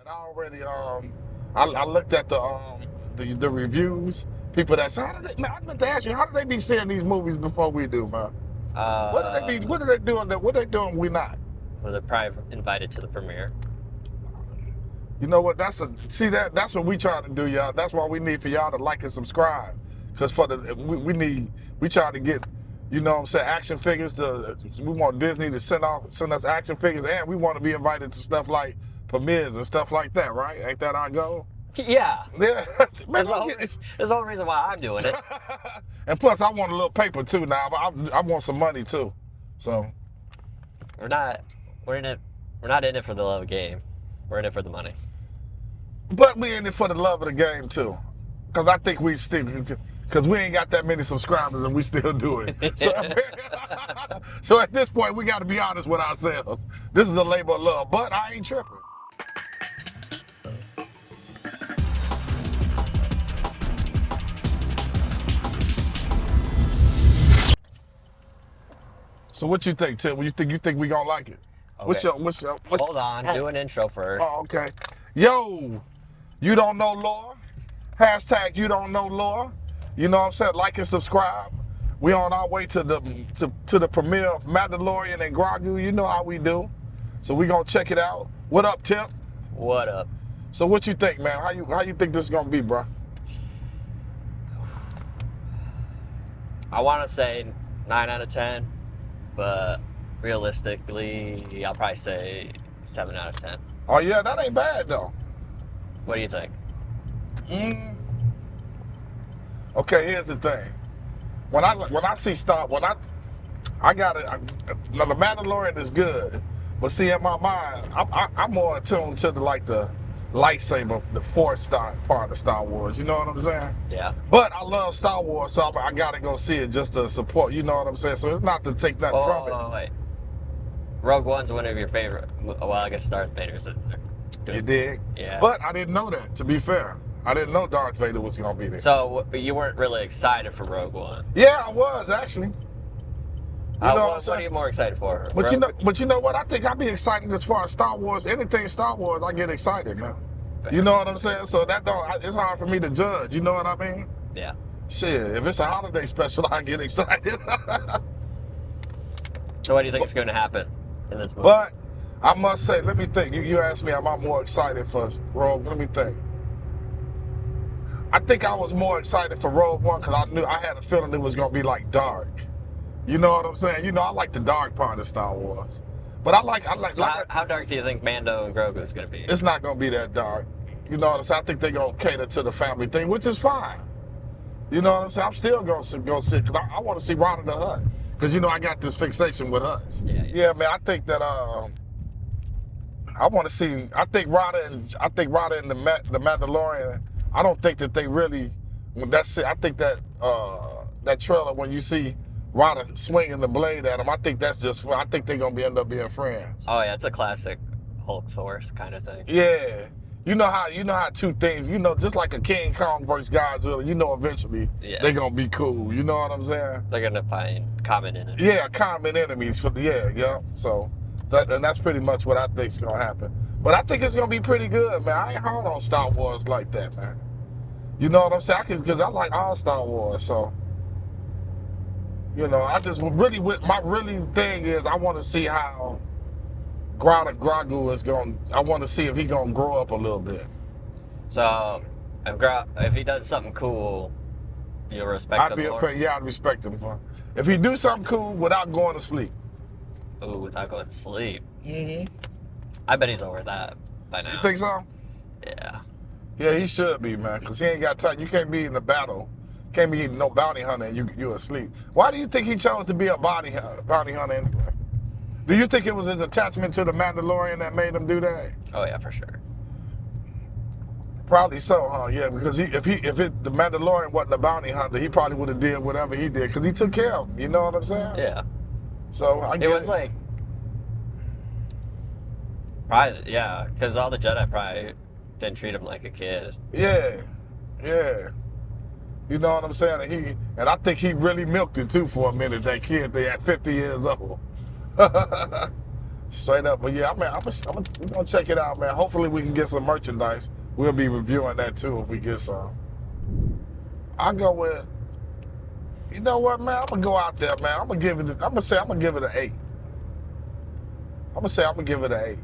I already I looked at the reviews. People that say, how do they, man, I meant to ask you, how do they be seeing these movies before we do, man? What are they doing? What are they doing? We not. Well, they're probably invited to the premiere. You know what? That's what we trying to do, y'all. That's why we need for y'all to like and subscribe. Cause we try to get, you know what I'm saying, action figures we want Disney to send us action figures, and we want to be invited to stuff like premieres and stuff like that, right? Ain't that our goal? Yeah. Yeah. Man, That's the whole reason why I'm doing it. And plus, I want a little paper too now. I want some money too. So We're not in it for the love of game. We're in it for the money. but we in it for the love of the game too. Cause I think because we ain't got that many subscribers and we still do it. So at this point, we got to be honest with ourselves. This is a labor of love, but I ain't tripping. So what you think, Tim? You think we gonna like it? Okay. What's Hold on, do an intro first. Oh, okay. Yo, you don't know lore? Hashtag you don't know lore. You know what I'm saying? Like and subscribe. We on our way to the premiere of Mandalorian and Grogu. You know how we do. So we gonna check it out. What up, Tim? What up? So what you think, man? How you think this is gonna be, bro? I want to say 9 out of 10, but realistically, I'll probably say 7 out of 10. Oh yeah, that ain't bad though. What do you think? Okay, here's the thing. When I see I got it. Now the Mandalorian is good, but see in my mind, I'm more attuned to the lightsaber, the Force part of Star Wars. You know what I'm saying? Yeah. But I love Star Wars, so I gotta go see it just to support. You know what I'm saying? So it's not to take nothing from it. Oh, wait. Rogue One's one of your favorite. Well, I guess Darth Vader's in there. You dig? Yeah. But I didn't know that. To be fair, I didn't know Darth Vader was gonna be there. So you weren't really excited for Rogue One? Yeah, I was actually. You know what are you more excited for? But you know what? I think I'd be excited as far as Star Wars. Anything Star Wars, I get excited, man. You know what I'm saying? So it's hard for me to judge. You know what I mean? Yeah. Shit, if it's a holiday special, I get excited. So what do you think is going to happen in this movie? But I must say, let me think. You asked me, am I more excited for Rogue? Let me think. I think I was more excited for Rogue One because I had a feeling it was gonna be like dark. You know what I'm saying? You know, I like the dark part of Star Wars, but how dark do you think Mando and Grogu is going to be? It's not gonna be that dark. You know what I'm saying? I think they're gonna cater to the family thing, which is fine. You know what I'm saying? I'm still gonna go see because I want to see Rada the Hutt because you know I got this fixation with Hutts. Yeah, man. I think that I want to see. I think Rada and the Mandalorian. I don't think that they really. That's it. I think that that trailer when you see Rada swinging the blade at him, I think that's just. I think they're gonna end up being friends. Oh yeah, it's a classic Hulk Thor kind of thing. Yeah, you know how two things. You know, just like a King Kong versus Godzilla. You know, eventually they're gonna be cool. You know what I'm saying? They're gonna find common enemies. Yeah, common enemies for yeah. So that's pretty much what I think's gonna happen. But I think it's gonna be pretty good, man. I ain't hard on Star Wars like that, man. You know what I'm saying? Because I like all Star Wars, so. You know, I just really, my thing is I want to see how Grogu is going. I want to see if he's going to grow up a little bit. So, if he does something cool, you'll respect him more? Yeah, I'd respect him. If he do something cool without going to sleep. Ooh, without going to sleep? Mm-hmm. I bet he's over that by now. You think so? Yeah. Yeah, he should be, man, because he ain't got time. You can't be in the battle. Can't be no bounty hunter and you asleep. Why do you think he chose to be a bounty hunter anyway? Do you think it was his attachment to the Mandalorian that made him do that? Oh yeah, for sure. Probably so, huh? Yeah, because if the Mandalorian wasn't a bounty hunter, he probably would have did whatever he did because he took care of him. You know what I'm saying? Yeah. So I get it. Was like, probably yeah, because all the Jedi probably didn't treat him like a kid. Yeah. You know what I'm saying? And I think he really milked it too for a minute. That kid there at 50 years old. Straight up. But yeah, we're gonna check it out, man. Hopefully we can get some merchandise. We'll be reviewing that too if we get some. I go with, you know what, man? I'm gonna go out there, man. I'm gonna give it an 8. I'm gonna give it an 8.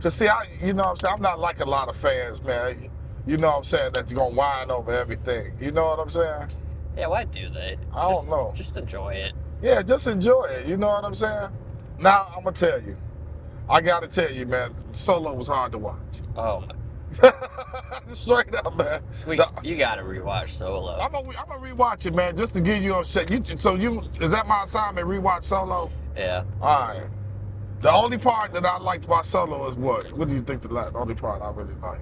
Cause see, you know what I'm saying? I'm not like a lot of fans, man. You know what I'm saying? That's gonna whine over everything. You know what I'm saying? Yeah, why do they? I don't know. Just enjoy it. Yeah, just enjoy it. You know what I'm saying? Now I'm gonna tell you. I gotta tell you, man. Solo was hard to watch. Oh. Straight up, man. You gotta rewatch Solo. I'm gonna rewatch it, man, just to give you a shit. Is that my assignment? Rewatch Solo. Yeah. All right. The only part that I liked about Solo is what? What do you think the only part I really liked?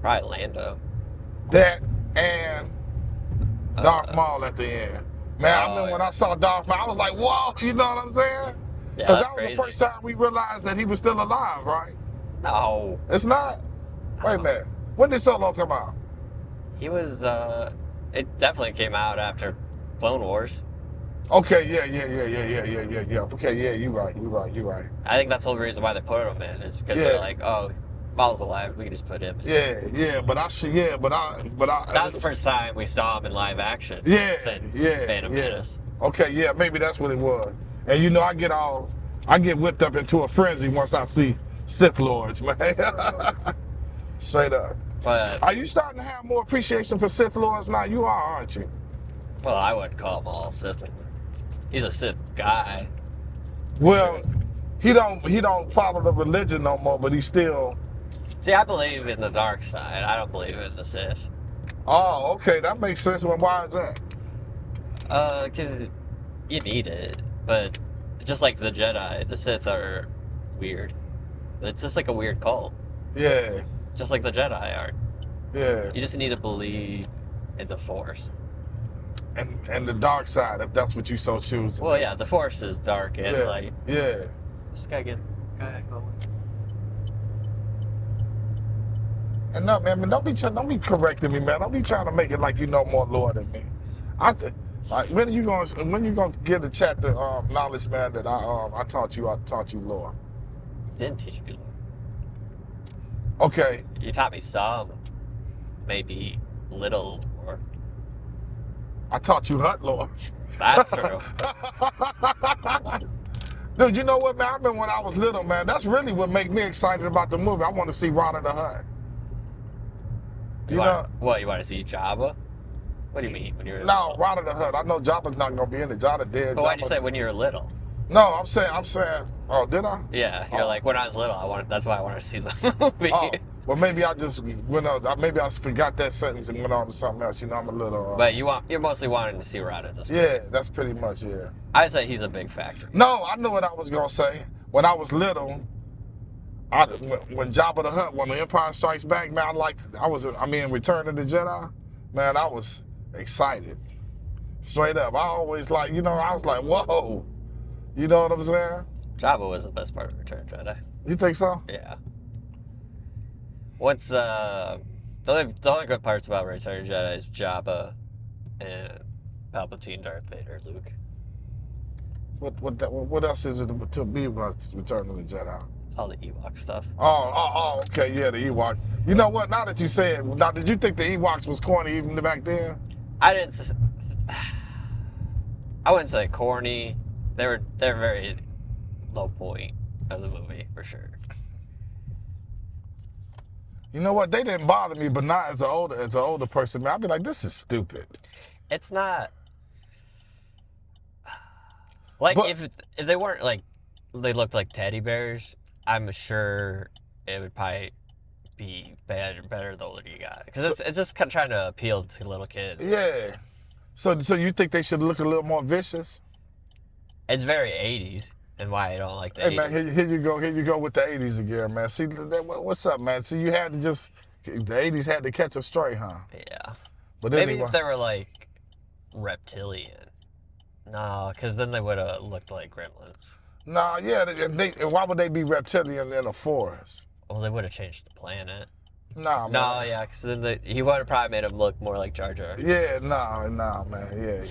Probably Lando. That and Darth Maul at the end. Man, I remember when I saw Darth Maul, I was like, whoa, you know what I'm saying? Yeah, because that was the first time we realized that he was still alive, right? No. It's not? No. Wait a minute. When did Solo come out? He was, it definitely came out after Clone Wars. Okay, yeah. Okay, yeah, you're right. I think that's the whole reason why they put him in, is because they're like, oh, Maul's alive, we can just put him in. Yeah, but that was the first time we saw him in live action. Since Phantom Menace. Okay, yeah, maybe that's what it was. And you know, I get whipped up into a frenzy once I see Sith Lords, man. Straight up. But are you starting to have more appreciation for Sith Lords now? You are, aren't you? Well, I wouldn't call him all Sith. He's a Sith guy. Well, he don't follow the religion no more, but he still. See, I believe in the dark side. I don't believe in the Sith. Oh, okay, that makes sense. Well, why is that? Because you need it. But just like the Jedi, the Sith are weird. It's just like a weird cult. Yeah. Just like the Jedi are. Yeah. You just need to believe in the Force. And the dark side, if that's what you so choose. Well, yeah, the Force is dark and light. Yeah. Just gotta get going. And no, man, don't be correcting me, man. Don't be trying to make it like you know more lore than me. When you gonna get a chat the knowledge, man, that I taught you lore. Didn't teach me lore. Okay. You taught me some, maybe little lore. I taught you Hut lore. That's true. Dude, you know what, man? I remember when I was little, man. That's really what made me excited about the movie. I want to see Rana the Hut. You know? What, you want to see Jabba? What do you mean when you're No, Rana the Hut. I know Jabba's not gonna be in it. Jabba dead. But why'd you say when you were little? No, I'm saying. Oh, did I? Yeah, you're like when I was little. That's why I wanted to see the movie. Oh, well, maybe I just went on. Maybe I forgot that sentence and went on to something else. You know, I'm a little. But you're mostly wanting to see Rana in this movie. Yeah, that's pretty much I'd say he's a big factor. No, I know what I was gonna say. When I was little, when Jabba the Hutt, when the Empire Strikes Back, man, Return of the Jedi, man, I was excited. Straight up, I always I was like, whoa. You know what I'm saying? Jabba was the best part of Return of the Jedi. You think so? Yeah. What's the only good parts about Return of the Jedi is Jabba and Palpatine, Darth Vader, Luke. What else is it to be about Return of the Jedi? All the Ewok stuff. Oh, okay, yeah, the Ewok. You know what? Now that you say it, did you think the Ewoks was corny even back then? I wouldn't say corny. They're very low point of the movie for sure. You know what? They didn't bother me, but not as an older person, man. I'd be like, this is stupid. It's not like if they weren't like they looked like teddy bears, I'm sure it would probably be better the older you got, because it's just kind of trying to appeal to little kids. Yeah. So you think they should look a little more vicious? It's very 80s, and why I don't like the 80s. Hey, man, here you go with the 80s again, man. See, what's up, man? See, you had to the 80s had to catch a stray, huh? Yeah. But maybe anyway. if they were like reptilian. No, because then they would have looked like gremlins. No, yeah, why would they be reptilian in a forest? Well, they would have changed the planet. Nah, man. No, yeah, because then he would have probably made him look more like Jar Jar. Yeah, nah, man.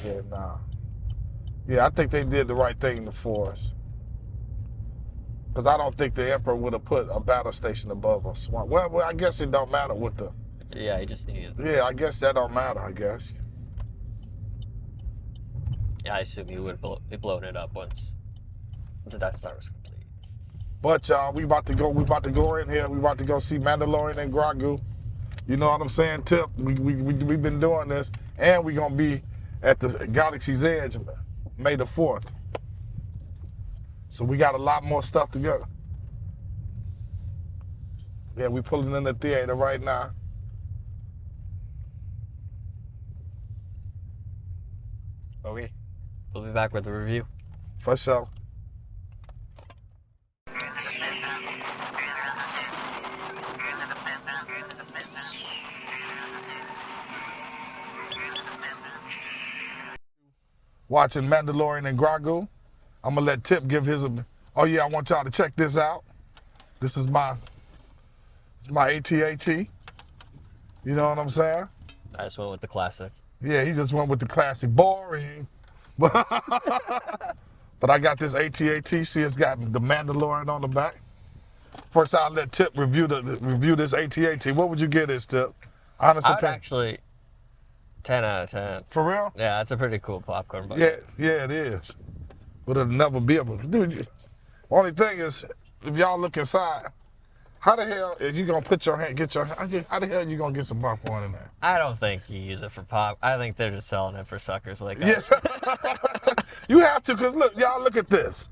Yeah, I think they did the right thing in the forest. Because I don't think the Emperor would have put a battle station above a swamp. Well, I guess it don't matter with the... Yeah, he just needed... Yeah, I guess that don't matter, I guess. Yeah, I assume he would have blown it up once the Death Star was complete. But y'all, we about to go in here. We about to go see Mandalorian and Grogu. You know what I'm saying, Tip? We've been doing this, and we're gonna be at the Galaxy's Edge May the 4th. So we got a lot more stuff to go. Yeah, we pulling in the theater right now. Okay. We'll be back with the review. For sure. Watching Mandalorian and Grogu. I'm gonna let Tip give his. Oh yeah, I want y'all to check this out. This is my AT-AT. You know what I'm saying? I just went with the classic. Yeah, he just went with the classic. Boring. But I got this AT-AT. See, it's got the Mandalorian on the back. First, I'll let Tip review this AT-AT. What would you get this, Tip? Honest I would opinion. actually 10 out of 10. For real? Yeah, that's a pretty cool popcorn bucket. Yeah, it is. But it'll never be able to. Dude, only thing is, if y'all look inside, how the hell are you gonna put your hand, how the hell are you gonna get some popcorn in there? I don't think you use it for pop. I think they're just selling it for suckers like us. Yeah. You have to, because look, y'all look at this.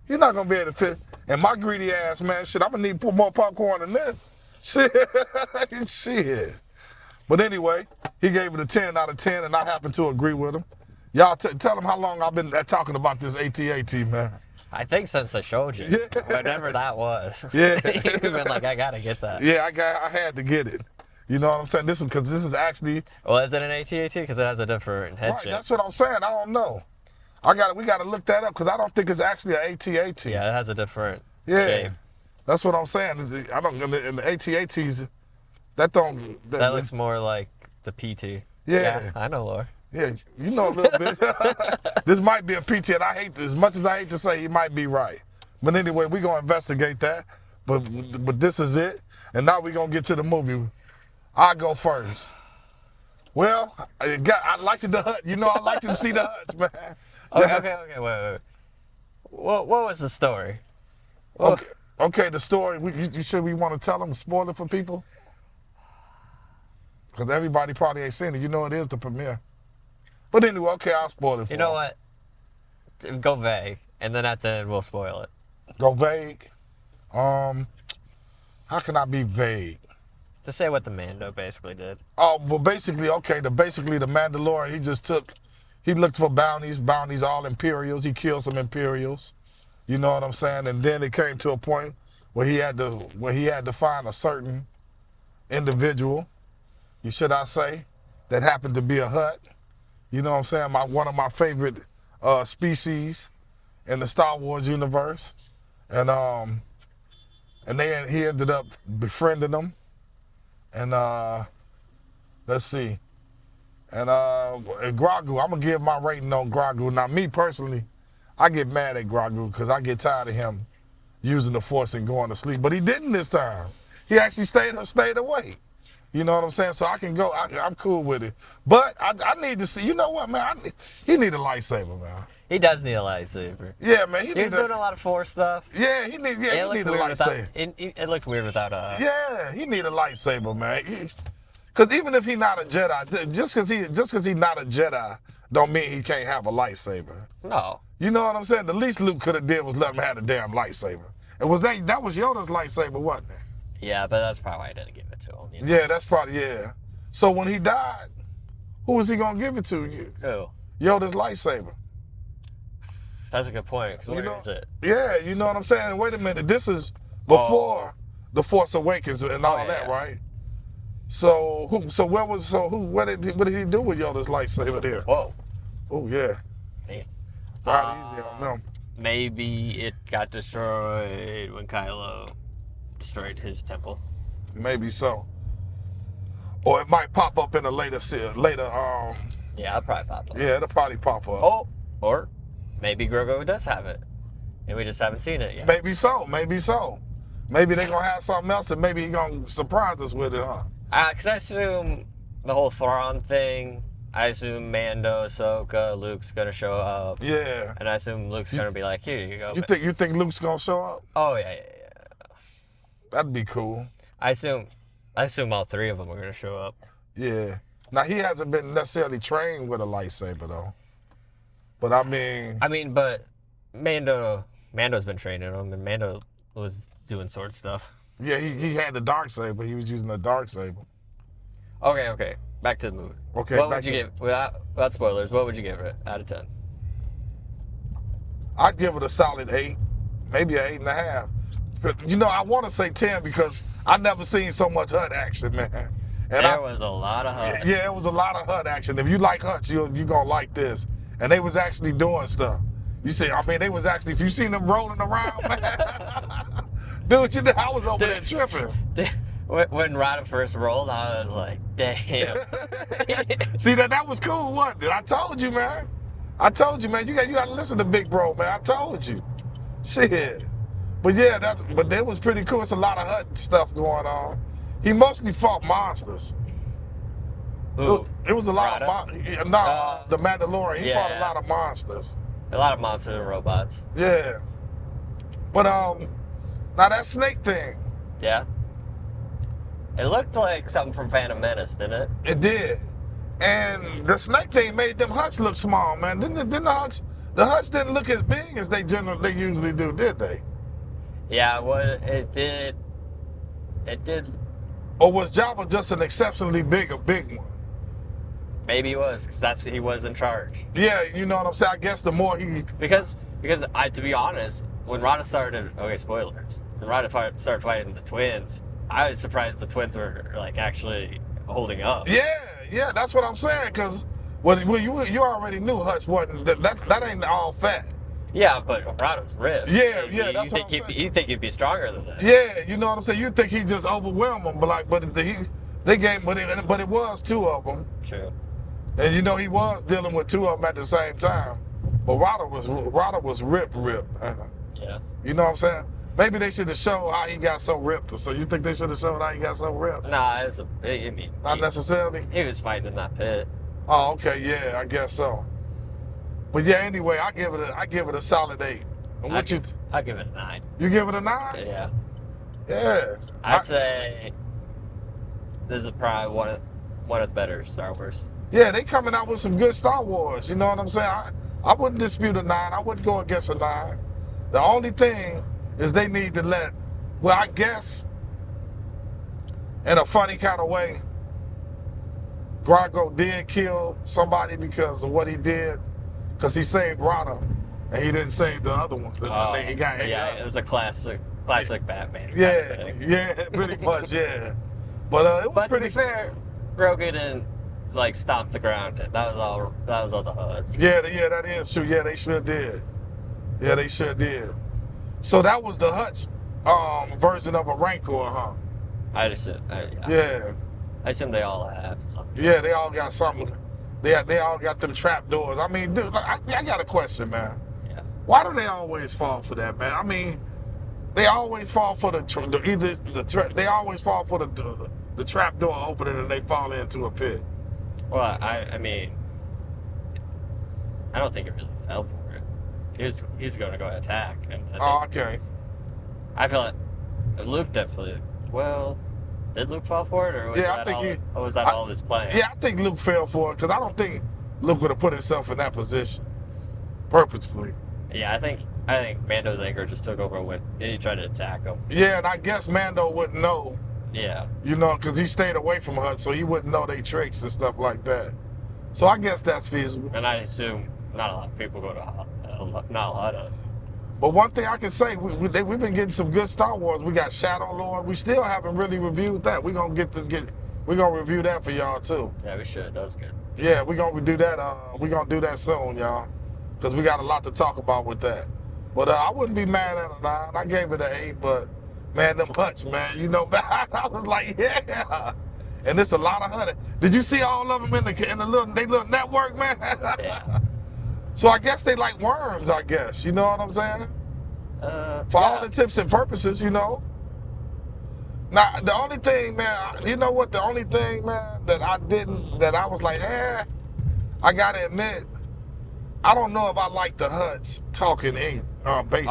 You're not gonna be able to fit. And my greedy ass, man, shit, I'm gonna need to put more popcorn in this. Shit. But anyway, he gave it a 10 out of 10, and I happen to agree with him. Y'all tell him how long I've been talking about this AT-AT, man. I think since I showed you, whatever that was. Yeah. You've been like, I gotta get that. Yeah, I had to get it. You know what I'm saying? This is because this is actually. Well, is it an AT-AT? Because it has a different head Right, shape. that's what I'm saying. I don't know. We gotta look that up because I don't think it's actually an AT-AT. Yeah, it has a different Yeah. shape. That's what I'm saying. I don't. In the AT-ATs, that don't. That looks more like the PT. Yeah. I know, Laura. Yeah, you know a little bit. This might be a PT, and I hate this. As much as I hate to say, he might be right. But anyway, we're gonna investigate that. But this is it. And now we're gonna get to the movie. I go first. Well, I liked the hut. You know, I like to see the huts, man. Okay, wait. What was the story? Okay, the story. You sure we want to tell them, spoil it for people? Because everybody probably ain't seen it. You know, it is the premiere. But anyway, okay, I'll spoil it for You know them. what? Go vague, and then at the end we'll spoil it. Go vague. How can I be vague? Just say what the Mando basically did. Oh, well, basically the Mandalorian, he looked for bounties, all Imperials. He killed some Imperials. You know what I'm saying? And then it came to a point where he had to find a certain individual, should I say, that happened to be a Hutt. You know what I'm saying? One of my favorite species in the Star Wars universe. And he ended up befriending them. And let's see. And Grogu, I'm gonna give my rating on Grogu. Now, me personally, I get mad at Grogu because I get tired of him using the Force and going to sleep. But he didn't this time. He actually stayed awake. You know what I'm saying? So I can go. I'm cool with it. But I need to see. You know what, man? He need a lightsaber, man. He does need a lightsaber. Yeah, man. He was doing a lot of Force stuff. Yeah, he need a lightsaber. It looked weird without a. Yeah, he need a lightsaber, man. Because even if he's not a Jedi, just because he's not a Jedi, don't mean he can't have a lightsaber. No. You know what I'm saying? The least Luke could have did was let him have a damn lightsaber. And that was Yoda's lightsaber, wasn't it? Yeah, but that's probably why I didn't give it to him. You know? Yeah, that's probably, yeah. So when he died, who was he going to give it to? Who? Yoda's lightsaber. That's a good point. Because where is it? Yeah, you know what I'm saying? Wait a minute. This is before The Force Awakens and all that, right? So what did he do with Yoda's lightsaber there? Whoa. Oh, yeah. Man. Not easy on them. Maybe it got destroyed when Kylo destroyed his temple. Maybe so. Or it might pop up in a later. Yeah, it'll probably pop up. Yeah, it'll probably pop up. Oh, or maybe Grogu does have it. And we just haven't seen it yet. Maybe so. Maybe so. Maybe they're gonna have something else, and maybe he's gonna surprise us with it, huh? Because I assume the whole Thrawn thing. I assume Mando, Ahsoka, Luke's gonna show up. Yeah. And I assume Luke's gonna be like, "Here you go." You think Luke's gonna show up? Oh yeah. That'd be cool. I assume all three of them are gonna show up. Yeah. Now he hasn't been necessarily trained with a lightsaber though. But but Mando's been training him, and Mando was doing sword stuff. Yeah, he had the dark saber. He was using the dark saber. Okay. Back to the movie. Okay. What would you give without spoilers? What would you give it out of 10? I'd give it a solid 8, maybe an 8.5. You know, I want to say 10 because I never seen so much HUD action, man. And there was a lot of HUD. Yeah, it was a lot of HUD action. If you like HUD, you're gonna like this. And they was actually doing stuff. You see, they was actually. If you seen them rolling around, man, dude, I was over there tripping. When Rada first rolled, I was like, damn. See, that was cool, wasn't it? I told you, man. You got to listen to Big Bro, man. I told you. Shit. But yeah, but that was pretty cool. It's a lot of HUD stuff going on. He mostly fought monsters. Who? It was a lot of the Mandalorian. He fought a lot of monsters. A lot of monsters and robots. Yeah. But now that snake thing. Yeah. It looked like something from Phantom Menace, didn't it? It did. And the snake thing made them huts look small, man. Didn't the huts didn't look as big as they usually do, did they? Yeah, it did. It did. Or was Jabba just an exceptionally big one? Maybe he was, because he was in charge. Yeah, you know what I'm saying? I guess the more he... Because to be honest, when Rada started... Okay, spoilers. When Rada started fighting the twins, I was surprised the twins were, like, actually holding up. Yeah, that's what I'm saying, because you already knew Hutch wasn't... That ain't all fat. Yeah, but Rada's ripped. Yeah, that's what I'm saying. You think he'd be stronger than that? Yeah, you know what I'm saying? You think he'd just overwhelm them, but it was two of them. True. And you know he was dealing with two of them at the same time. But Rada was ripped. Yeah. You know what I'm saying? Maybe they should have showed how he got so ripped. So you think they should have showed how he got so ripped? Nah, not necessarily. He was fighting in that pit. Oh, okay, yeah, I guess so. But yeah, anyway, I give it a solid 8. And I'll give it a 9. You give it a 9? Yeah. Yeah. I'd say this is probably one of the better Star Wars. Yeah, they coming out with some good Star Wars. You know what I'm saying? I wouldn't dispute a 9. I wouldn't go against a 9. The only thing is they need to I guess, in a funny kind of way, Grogu did kill somebody because of what he did, because he saved Rada, and he didn't save the other one. It was a classic Batman. Yeah, pretty much, yeah. But it was pretty. To be fair, Grogu didn't stomp the ground. That was all the HUDs. Yeah, that is true. Yeah, they sure did. So that was the Hutch version of a Rancor, huh? I assume they all have something. Yeah, they all got something. They all got them trap doors. I mean, dude, I got a question, man. Yeah. Why do they always fall for that, man? I mean, they always fall for they always fall for the trap door opening and they fall into a pit. Well, I mean, I don't think it really fell for it. He's going to go attack. Okay. I feel like Luke definitely. Well, did Luke fall for it, or was that all of his plan? Yeah, I think Luke fell for it because I don't think Luke would have put himself in that position purposefully. Yeah, I think Mando's anger just took over when he tried to attack him. Yeah, and I guess Mando wouldn't know. Yeah. You know, because he stayed away from Hutch, so he wouldn't know their tricks and stuff like that. So I guess that's feasible. And I assume not a lot of people go to Hutch. But one thing I can say, we've been getting some good Star Wars. We got Shadow Lord. We still haven't really reviewed that. We're gonna review that for y'all too. Yeah, we should. That was good. Yeah, we're gonna do that. We're gonna do that soon, y'all, because we got a lot to talk about with that. But I wouldn't be mad at a 9. I gave it an 8, but man, them Hutch, man, you know, I was like, yeah. And it's a lot of Hutch. Did you see all of them in the little network, man? Yeah. So I guess they like worms, I guess. You know what I'm saying? For all intents and purposes, you know. Now, the only thing, man, you know what? The only thing, man, that I was like, I gotta admit, I don't know if I like the Huts talking basic.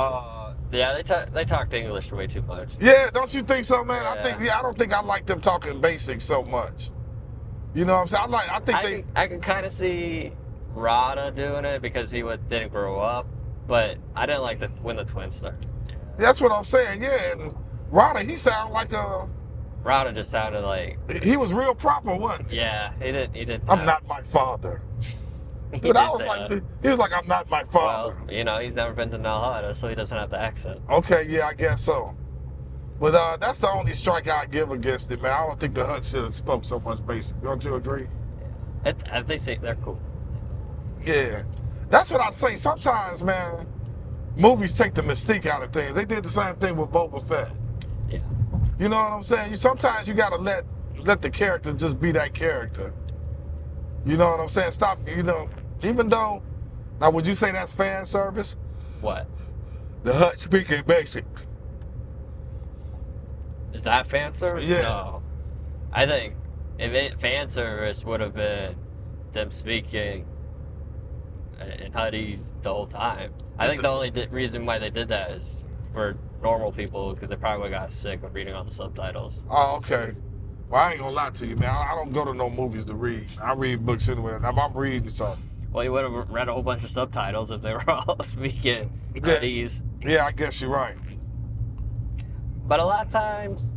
Yeah, they talked English way too much. Yeah, don't you think so, man? Yeah. I don't think I like them talking basic so much. You know what I'm saying? I can kind of see Rada doing it because he didn't grow up, but I didn't like when the twins started. That's what I'm saying. Yeah, and Rada, he sounded like a. Rada just sounded like he was real proper, wasn't he? Yeah, he did. I'm not my father. Dude, I was like, he was like, I'm not my father. Well, you know, he's never been to Nalhada, so he doesn't have the accent. Okay, yeah, I guess so. But that's the only strike I give against it, man. I don't think the Hutt should have spoke so much basic. Don't you agree? They say they're cool. Yeah, that's what I say. Sometimes, man, movies take the mystique out of things. They did the same thing with Boba Fett. Yeah. You know what I'm saying? Sometimes you gotta let the character just be that character. You know what I'm saying? Stop. You know, even though. Now, would you say that's fan service? What? The Hutt speaking basic. Is that fan service? Yeah. No. I think fan service would have been them speaking in Huddies the whole time. I think the only reason why they did that is for normal people because they probably got sick of reading all the subtitles. Oh, okay. Well, I ain't gonna lie to you, man. I don't go to no movies to read. I read books anyway. If I'm reading something. Well, you would have read a whole bunch of subtitles if they were all speaking Huddies. Yeah, I guess you're right. But a lot of times,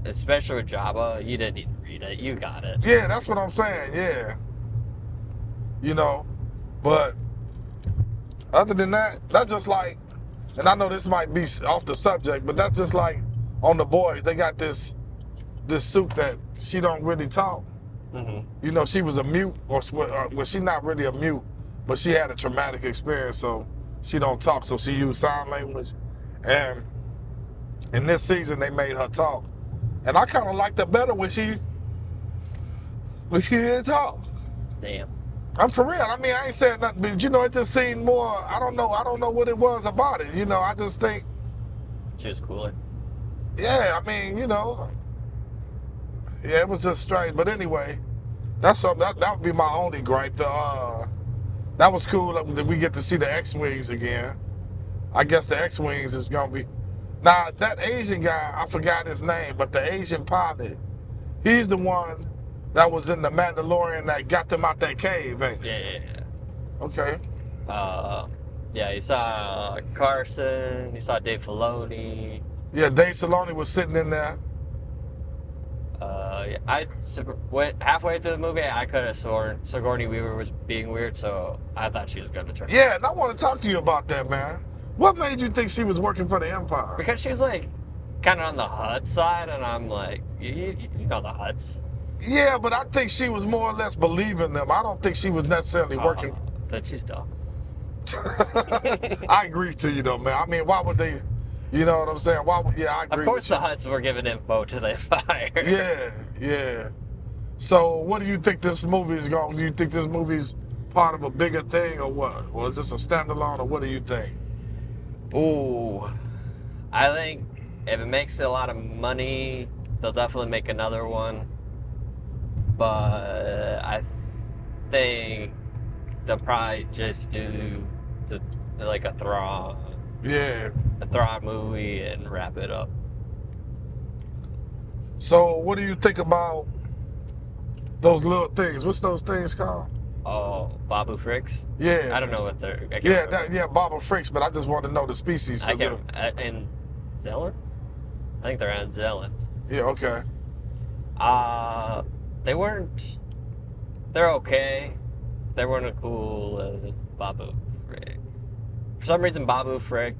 especially with Jabba, you didn't need to read it. You got it. Yeah, that's what I'm saying. Yeah. You know, but other than that, that's just like, and I know this might be off the subject, but that's just like on the boys. They got this suit that she don't really talk. Mm-hmm. You know, she was a mute, or well, she's not really a mute, but she had a traumatic experience, so she don't talk. So she used sign language, and in this season they made her talk, and I kind of liked her better when she didn't talk. Damn. I'm for real. I mean, I ain't saying nothing, but you know, it just seemed more. I don't know what it was about it. You know, I just think She was cooler. Yeah, I mean, you know, yeah, it was just strange. But anyway, that's something that would be my only gripe. That was cool that we get to see the X-Wings again. I guess the X-Wings is gonna be. Now that Asian guy, I forgot his name, but the Asian pilot, he's the one that was in the Mandalorian that got them out that cave, ain't he? Yeah. Okay. Yeah, you saw Carson, you saw Dave Filoni. Yeah, Dave Filoni was sitting in there. Yeah, I went halfway through the movie. I could have sworn Sigourney Weaver was being weird, so I thought she was going to turn. Yeah, and I want to talk to you about that, man. What made you think she was working for the Empire? Because she's like kind of on the Hutt side, and I'm like, you know the Hutts. Yeah, but I think she was more or less believing them. I don't think she was necessarily working. Then she's dumb. I agree to you though, man. I mean, why would they? You know what I'm saying? Why would? Yeah, I agree. Of course, with you. the Hutts were giving info to the Empire. Yeah. So, what do you think this movie is going? Do you think this movie's part of a bigger thing, or what? Or is this a standalone, or what do you think? Ooh, I think if it makes a lot of money, they'll definitely make another one. But I think they'll probably just do like a Thrawn. Yeah. A Thrawn movie and wrap it up. So, what do you think about those little things? What's those things called? Oh, Babu Fricks? Yeah. I don't know what they're. Babu Fricks, but I just want to know the species. And Zellans? I think they're on Zellans. Yeah, okay. They weren't. They're okay. They weren't as cool as Babu Frick. For some reason, Babu Frick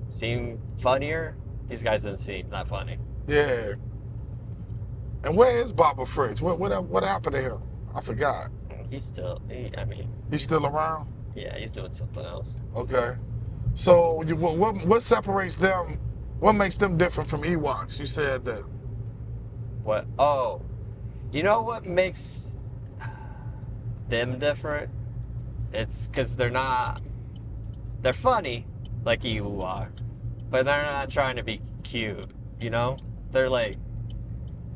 seemed funnier. These guys didn't seem that funny. Yeah. And where is Babu Frick? What happened to him? I forgot. He's still. He's still around? Yeah, he's doing something else. Okay. So, what separates them? What makes them different from Ewoks? You said that. What? Oh, you know what makes them different? It's because they're not. They're funny, like Ewoks, but they're not trying to be cute, you know? They're like,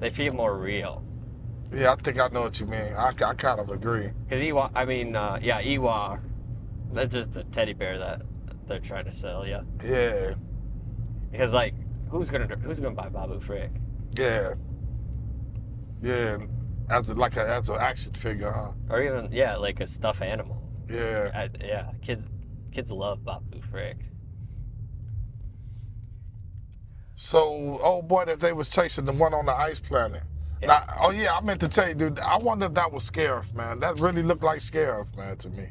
they feel more real. Yeah, I think I know what you mean. I kind of agree. Because Ewok, Ewok, that's just the teddy bear that they're trying to sell, yeah. Yeah. Because, like, who's gonna buy Babu Frick? Yeah. Yeah. As an action figure, huh? Or even, like a stuffed animal. Yeah. Kids love Babu Frick. So, oh boy, that they was chasing the one on the ice planet. Yeah. Now, I meant to tell you, dude, I wonder if that was Scarif, man. That really looked like Scarif, man, to me.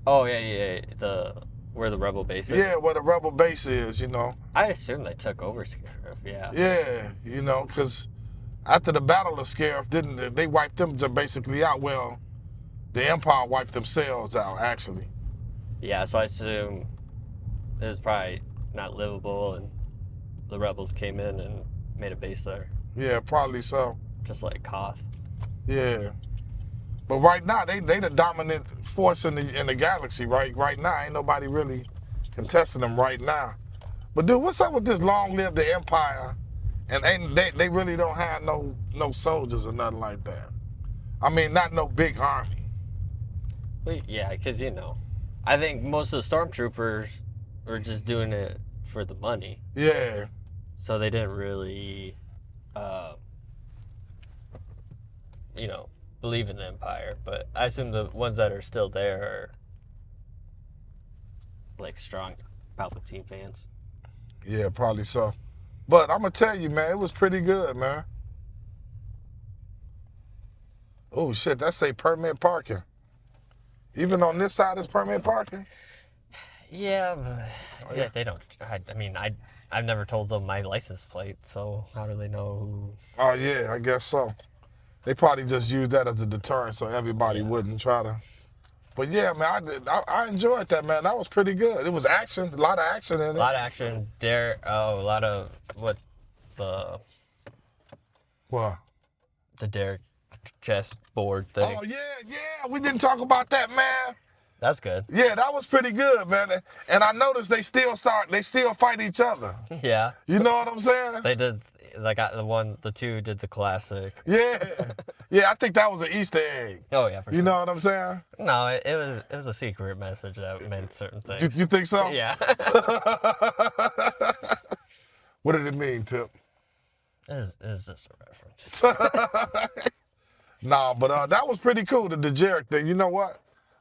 Oh, yeah. Where the rebel base is? Yeah, where the rebel base is, you know. I assume they took over Scarif, yeah. Yeah, you know, because after the Battle of Scarif, they wiped them basically out. Well, the Empire wiped themselves out, actually. Yeah, so I assume it was probably not livable, and the rebels came in and made a base there. Yeah, probably so. Just like Koth. Yeah. But right now, they the dominant force in the galaxy, right? Right now, ain't nobody really contesting them right now. But dude, what's up with this long live the Empire? And they really don't have no soldiers or nothing like that. I mean, not no big army. Well, yeah, because, I think most of the stormtroopers were just doing it for the money. Yeah. So they didn't really, believe in the Empire. But I assume the ones that are still there are, like, strong Palpatine fans. Yeah, probably so. But I'm going to tell you, man, it was pretty good, man. Oh, shit, that say permit parking. Even on this side is permit parking? Yeah, but they don't. I've never told them my license plate, so how do they know who? Oh, yeah, I guess so. They probably just used that as a deterrent so everybody wouldn't try to. But yeah, man, I enjoyed that, man. That was pretty good. It was action, a lot of action in it. A lot of action. A lot of the Derek chessboard thing. Oh, yeah, we didn't talk about that, man. That's good. Yeah, that was pretty good, man. And I noticed they still fight each other. Yeah. You know what I'm saying? They did, the two did the classic. Yeah. Yeah, I think that was an Easter egg. Oh, yeah, for sure. You know what I'm saying? No, it was a secret message that meant certain things. You think so? Yeah. What did it mean, Tip? It's just a reference. Nah, but that was pretty cool, the Jarek thing. You know what?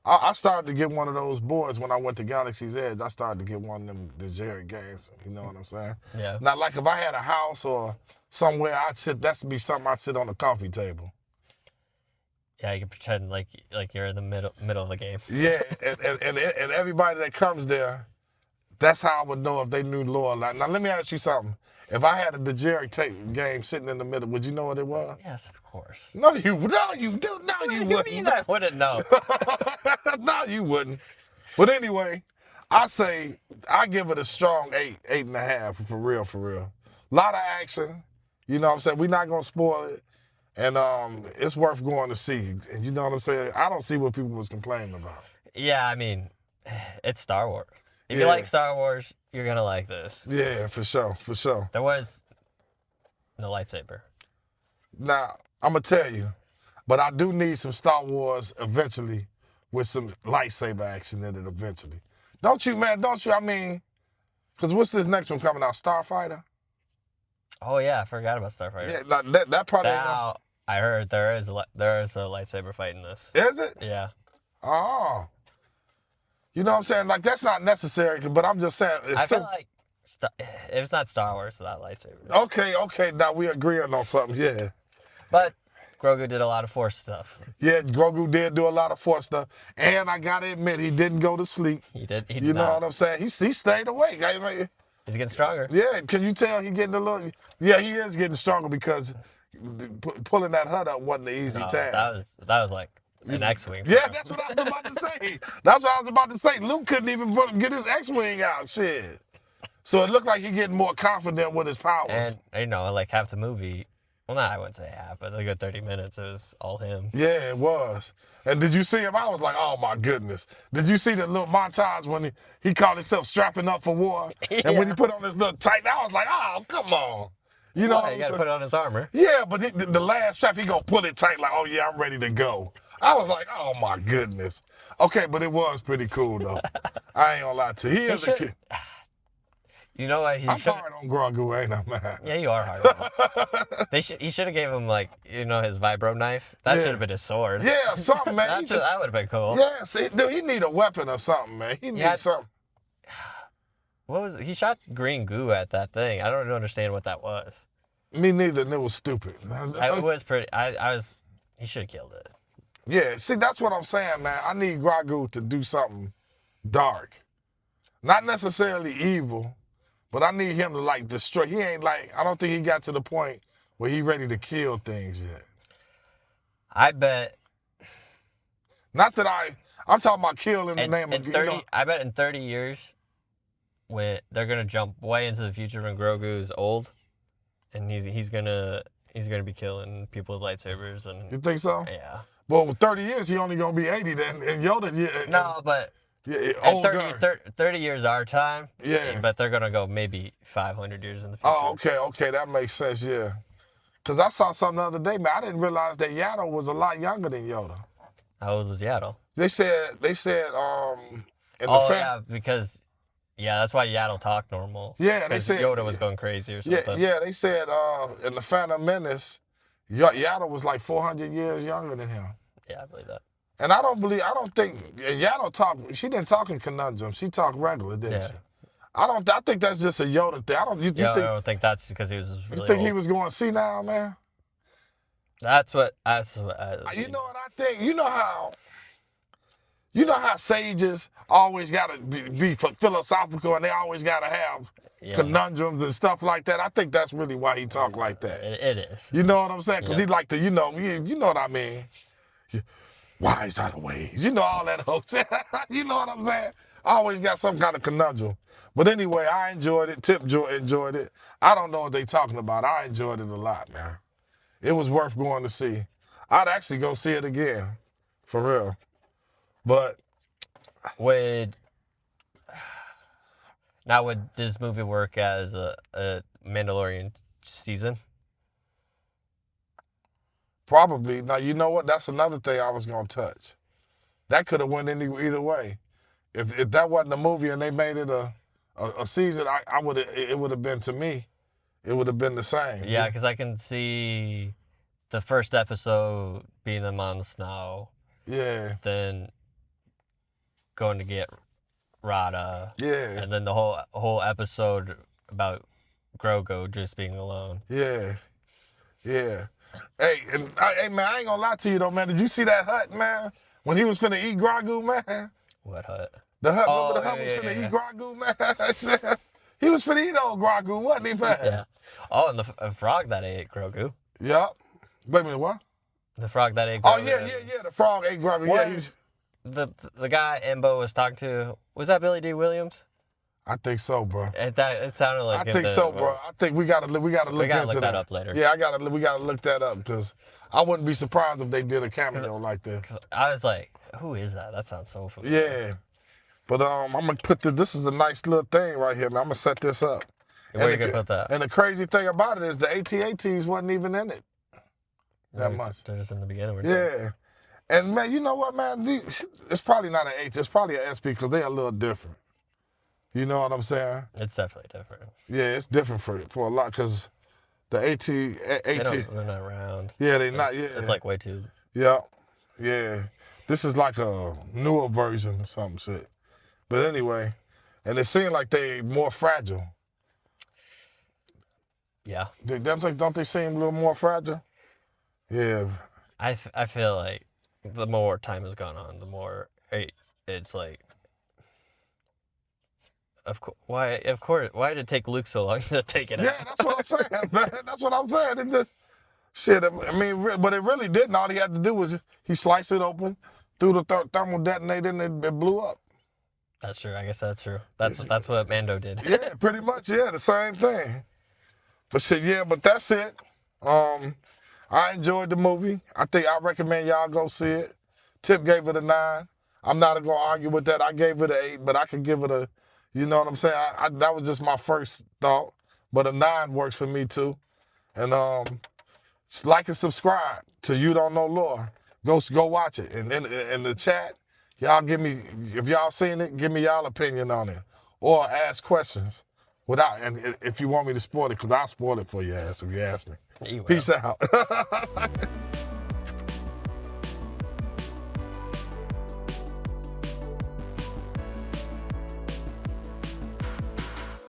I started to get one of those boards when I went to Galaxy's Edge. I started to get one of them Jarek games. You know what I'm saying? Yeah. Now, like if I had a house or somewhere, that's be something I'd sit on the coffee table. Yeah, you can pretend like you're in the middle of the game. Yeah, and everybody that comes there, that's how I would know if they knew lore. Now, let me ask you something. If I had a Jarek game sitting in the middle, would you know what it was? Yes, of course. No, you wouldn't. What do you mean I wouldn't know? No, you wouldn't. But anyway, I give it a strong 8.5 for real. A lot of action. You know what I'm saying? We're not gonna spoil it. And it's worth going to see. And you know what I'm saying? I don't see what people was complaining about. Yeah, I mean, it's Star Wars. If you like Star Wars, you're gonna like this. Yeah, for sure. There was no lightsaber. Now, I'm gonna tell you, but I do need some Star Wars eventually with some lightsaber action in it eventually. Don't you, man? Don't you? I mean, because what's this next one coming out? Starfighter? Oh yeah, I forgot about Starfighter. Yeah, that part. Now, I heard there is a lightsaber fight in this. Is it? Yeah. Oh. You know what I'm saying? Like, that's not necessary, but I'm just saying. I feel like if it's not Star Wars without lightsabers. Okay. Now we agreeing on something, yeah. But Grogu did a lot of Force stuff. Yeah, Grogu did do a lot of Force stuff. And I got to admit, he didn't go to sleep. He did You know what I'm saying? He stayed awake. He's getting stronger. Yeah, can you tell he getting a little... Yeah, he is getting stronger because pulling that HUD up wasn't an easy task. That was like an X-Wing. Yeah, that's what I was about to say. That's what I was about to say. Luke couldn't even get his X-Wing out. Shit. So it looked like he getting more confident with his powers. And, like half the movie, Well, not I wouldn't say half, but a good 30 minutes. It was all him. Yeah, it was. And did you see him? I was like, oh my goodness. Did you see the little montage when he called himself strapping up for war? And when he put on this little tight, I was like, oh, come on. You know, you got to put on his armor. Yeah, but the last strap, he gonna pull it tight like, oh yeah, I'm ready to go. I was like, oh my goodness. Okay, but it was pretty cool though. I ain't gonna lie to you. He is a kid. You know what? I'm hard on Grogu, ain't I, man? Yeah, you are hard on him. He should have gave him, like, you know, his vibro knife. That should have been his sword. Yeah, something, man. That would have been cool. Yeah, see, dude, he need a weapon or something, man. He needs something. What was it? He shot green goo at that thing. I don't understand what that was. Me neither, and it was stupid. It was pretty. He should have killed it. Yeah, see, that's what I'm saying, man. I need Grogu to do something dark. Not necessarily evil, but I need him to, like, destroy. He ain't, like, I don't think he got to the point where he ready to kill things yet. I bet. Not that I'm talking about kill in the name of... 30, you know, I bet in 30 years, when they're going to jump way into the future when Grogu's old, and he's gonna be killing people with lightsabers. And you think so? Yeah. Well, with 30 years, he only going to be 80 then, and Yoda... No, but... Yeah, and 30 years our time. Yeah. But they're going to go maybe 500 years in the future. Oh, okay, that makes sense, yeah. Because I saw something the other day, man. I didn't realize that Yaddle was a lot younger than Yoda. How old was Yaddle? They said, yeah, because, that's why Yaddle talked normal. Yeah, they said. Yoda was going crazy or something. Yeah, they said in the Phantom Menace, Yaddle was like 400 years younger than him. Yeah, I believe that. And I don't think Yaddle talked. She didn't talk in conundrum. She talked regular, didn't she? I think that's just a Yoda thing. I don't think that's because he was really You think old. he was going senile, man? That's what I you know what I think? You know how sages always got to be philosophical and they always got to have conundrums and stuff like that. I think that's really why he talked like that. It is. You know what I'm saying? Because he like to, you know what I mean? Wise are the ways. You know all that hoax. You know what I'm saying? I always got some kind of conundrum. But anyway, I enjoyed it. Tip enjoyed it. I don't know what they talking about. I enjoyed it a lot, man. It was worth going to see. I'd actually go see it again, for real. But would this movie work as a Mandalorian season? Probably. Now, you know what? That's another thing I was going to touch. That could have went either way. If that wasn't a movie and they made it a season, it would have been, to me, it would have been the same. Yeah, because I can see the first episode being them on the snow. Yeah. Then going to get Rada. Yeah. And then the whole episode about Grogu just being alone. Yeah. Yeah. Hey, man, I ain't gonna lie to you though, man. Did you see that hut, man? When he was finna eat Grogu, man? What hut? The hut, remember the hut was finna eat Grogu, man? He was finna eat old Grogu, wasn't he, man? Yeah. Oh, and the frog that ate Grogu. Yep. Wait a minute, what? The frog that ate Grogu. Oh, yeah, the frog ate Grogu. The guy Embo was talking to, was that Billy D. Williams? I think so, bro. It sounded like I think so, bro. I think we gotta look into that up later. Yeah, we gotta look that up because I wouldn't be surprised if they did a cameo like this. I was like, who is that? That sounds so familiar. Yeah, but I'm gonna put this is a nice little thing right here, man. I'm gonna set this up. Where you gonna put that? And the crazy thing about it is the AT-ATs wasn't even in it that much. They're just in the beginning. Yeah, and man, you know what, man? It's probably not an H. It's probably an SP because they're a little different. You know what I'm saying? It's definitely different. Yeah, it's different for a lot because the AT. They're not round. Yeah, they're not. Yeah, it's like way too. Yeah, yeah. This is like a newer version or something shit. But anyway, and it seems like they more fragile. Yeah. Don't they seem a little more fragile? Yeah. I feel like the more time has gone on, the more it's like. Why did it take Luke so long to take it out? Yeah, that's what I'm saying, man. That's what I'm saying. Shit, I mean, but it really didn't. All he had to do was he sliced it open, threw the thermal detonator, and it blew up. That's true. I guess that's true. That's what Mando did. Yeah, pretty much. Yeah, the same thing. But shit, yeah, but that's it. I enjoyed the movie. I recommend y'all go see it. Tip gave it a 9. I'm not gonna argue with that. I gave it an 8, but I could give it a, you know what I'm saying? That was just my first thought, but a 9 works for me too. And like and subscribe to You Don't Know Lore. Go watch it. And in the chat, y'all give me, if y'all seen it, give me y'all opinion on it, or ask questions. And if you want me to spoil it, because I'll spoil it for your ass if you ask me. You will. Peace out.